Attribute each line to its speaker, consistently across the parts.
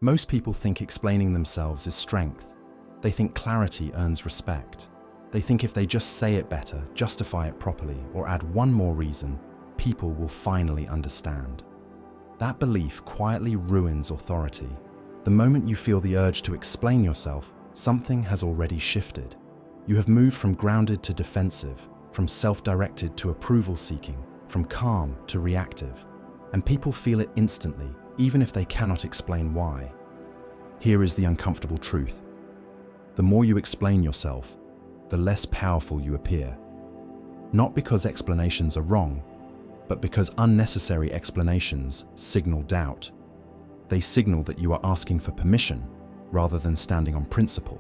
Speaker 1: Most people think explaining themselves is strength. They think clarity earns respect. They think if they just say it better, justify it properly, or add one more reason, people will finally understand. That belief quietly ruins authority. The moment you feel the urge to explain yourself, something has already shifted. You have moved from grounded to defensive, from self-directed to approval-seeking, from calm to reactive. And people feel it instantly, even if they cannot explain why. Here is the uncomfortable truth. The more you explain yourself, the less powerful you appear. Not because explanations are wrong, but because unnecessary explanations signal doubt. They signal that you are asking for permission rather than standing on principle.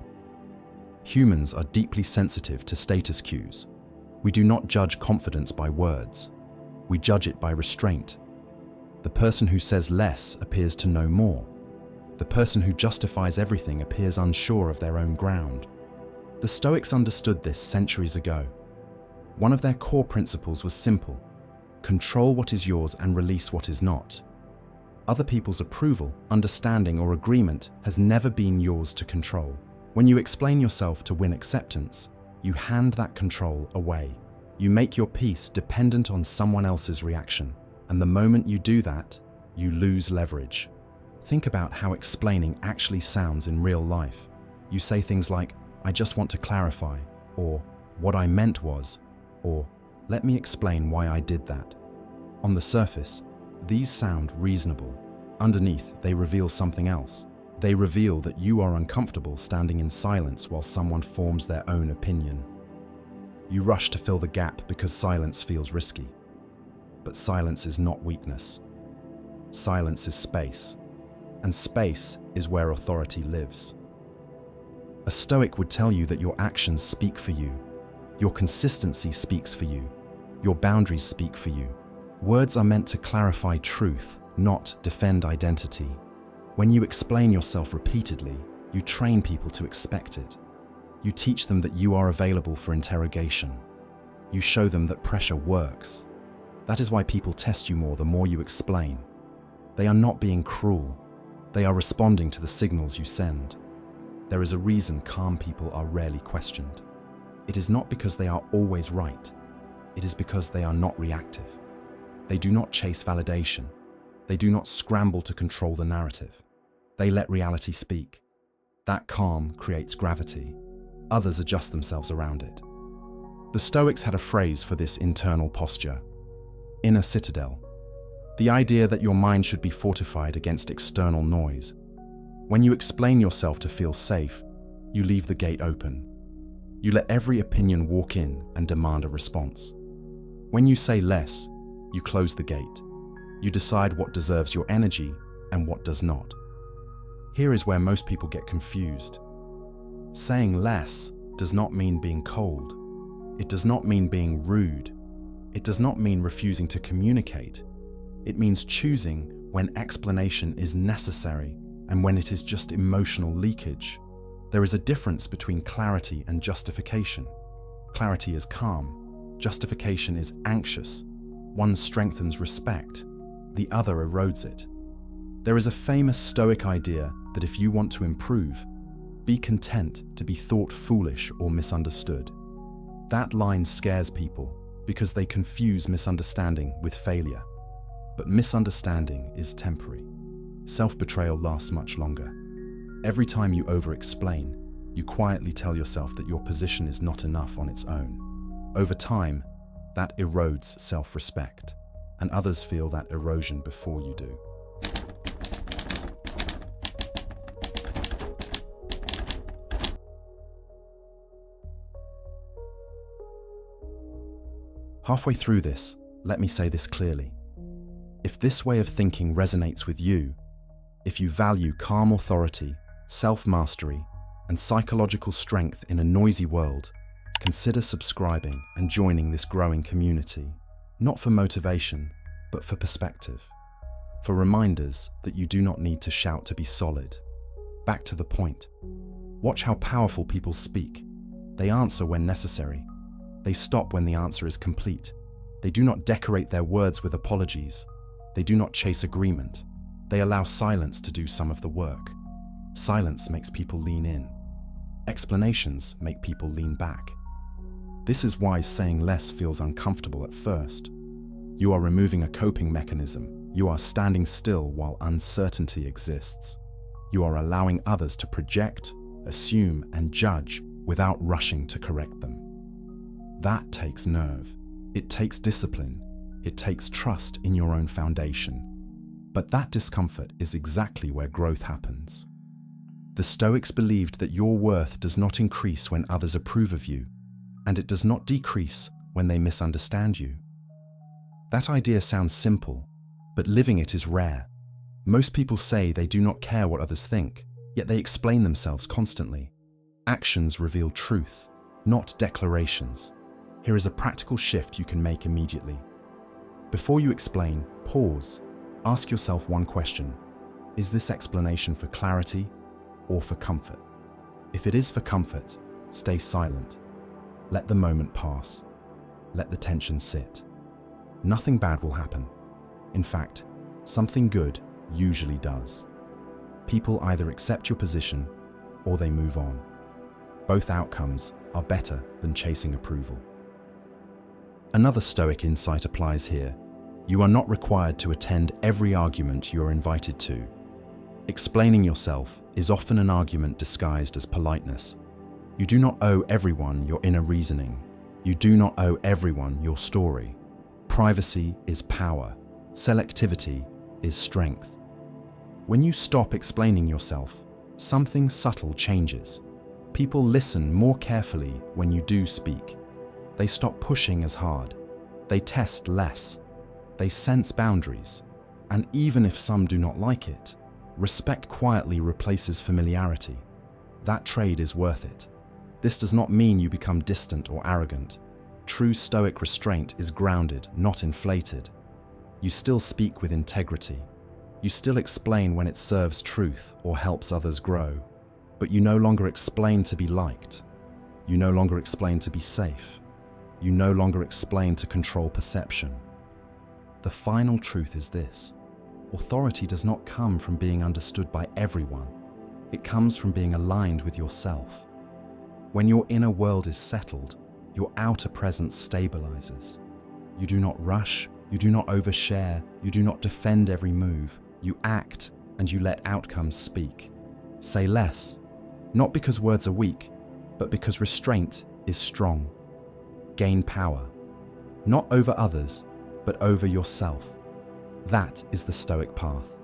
Speaker 1: Humans are deeply sensitive to status cues. We do not judge confidence by words. We judge it by restraint. The person who says less appears to know more. The person who justifies everything appears unsure of their own ground. The Stoics understood this centuries ago. One of their core principles was simple: control what is yours and release what is not. Other people's approval, understanding, or agreement has never been yours to control. When you explain yourself to win acceptance, you hand that control away. You make your peace dependent on someone else's reaction. And the moment you do that, you lose leverage. Think about how explaining actually sounds in real life. You say things like, "I just want to clarify," or "what I meant was," or "let me explain why I did that." On the surface, these sound reasonable. Underneath, they reveal something else. They reveal that you are uncomfortable standing in silence while someone forms their own opinion. You rush to fill the gap because silence feels risky. But silence is not weakness. Silence is space. And space is where authority lives. A Stoic would tell you that your actions speak for you. Your consistency speaks for you. Your boundaries speak for you. Words are meant to clarify truth, not defend identity. When you explain yourself repeatedly, you train people to expect it. You teach them that you are available for interrogation. You show them that pressure works. That is why people test you more the more you explain. They are not being cruel. They are responding to the signals you send. There is a reason calm people are rarely questioned. It is not because they are always right. It is because they are not reactive. They do not chase validation. They do not scramble to control the narrative. They let reality speak. That calm creates gravity. Others adjust themselves around it. The Stoics had a phrase for this internal posture: inner citadel. The idea that your mind should be fortified against external noise. When you explain yourself to feel safe, you leave the gate open. You let every opinion walk in and demand a response. When you say less, you close the gate. You decide what deserves your energy and what does not. Here is where most people get confused. Saying less does not mean being cold. It does not mean being rude. It does not mean refusing to communicate. It means choosing when explanation is necessary and when it is just emotional leakage. There is a difference between clarity and justification. Clarity is calm. Justification is anxious. One strengthens respect. The other erodes it. There is a famous Stoic idea that if you want to improve, be content to be thought foolish or misunderstood. That line scares people because they confuse misunderstanding with failure. But misunderstanding is temporary. Self-betrayal lasts much longer. Every time you over-explain, you quietly tell yourself that your position is not enough on its own. Over time, that erodes self-respect, and others feel that erosion before you do. Halfway through this, let me say this clearly. If this way of thinking resonates with you, if you value calm authority, self-mastery, and psychological strength in a noisy world, consider subscribing and joining this growing community, not for motivation, but for perspective, for reminders that you do not need to shout to be solid. Back to the point. Watch how powerful people speak. They answer when necessary. They stop when the answer is complete. They do not decorate their words with apologies. They do not chase agreement. They allow silence to do some of the work. Silence makes people lean in. Explanations make people lean back. This is why saying less feels uncomfortable at first. You are removing a coping mechanism. You are standing still while uncertainty exists. You are allowing others to project, assume, and judge without rushing to correct them. That takes nerve. It takes discipline. It takes trust in your own foundation. But that discomfort is exactly where growth happens. The Stoics believed that your worth does not increase when others approve of you, and it does not decrease when they misunderstand you. That idea sounds simple, but living it is rare. Most people say they do not care what others think, yet they explain themselves constantly. Actions reveal truth, not declarations. Here is a practical shift you can make immediately. Before you explain, pause. Ask yourself one question. Is this explanation for clarity or for comfort? If it is for comfort, stay silent. Let the moment pass. Let the tension sit. Nothing bad will happen. In fact, something good usually does. People either accept your position or they move on. Both outcomes are better than chasing approval. Another Stoic insight applies here. You are not required to attend every argument you are invited to. Explaining yourself is often an argument disguised as politeness. You do not owe everyone your inner reasoning. You do not owe everyone your story. Privacy is power. Selectivity is strength. When you stop explaining yourself, something subtle changes. People listen more carefully when you do speak. They stop pushing as hard. They test less. They sense boundaries. And even if some do not like it, respect quietly replaces familiarity. That trade is worth it. This does not mean you become distant or arrogant. True Stoic restraint is grounded, not inflated. You still speak with integrity. You still explain when it serves truth or helps others grow. But you no longer explain to be liked. You no longer explain to be safe. You no longer explain to control perception. The final truth is this: authority does not come from being understood by everyone. It comes from being aligned with yourself. When your inner world is settled, your outer presence stabilizes. You do not rush, you do not overshare, you do not defend every move. You act and you let outcomes speak. Say less, not because words are weak, but because restraint is strong. Gain power, not over others, but over yourself. That is the Stoic path.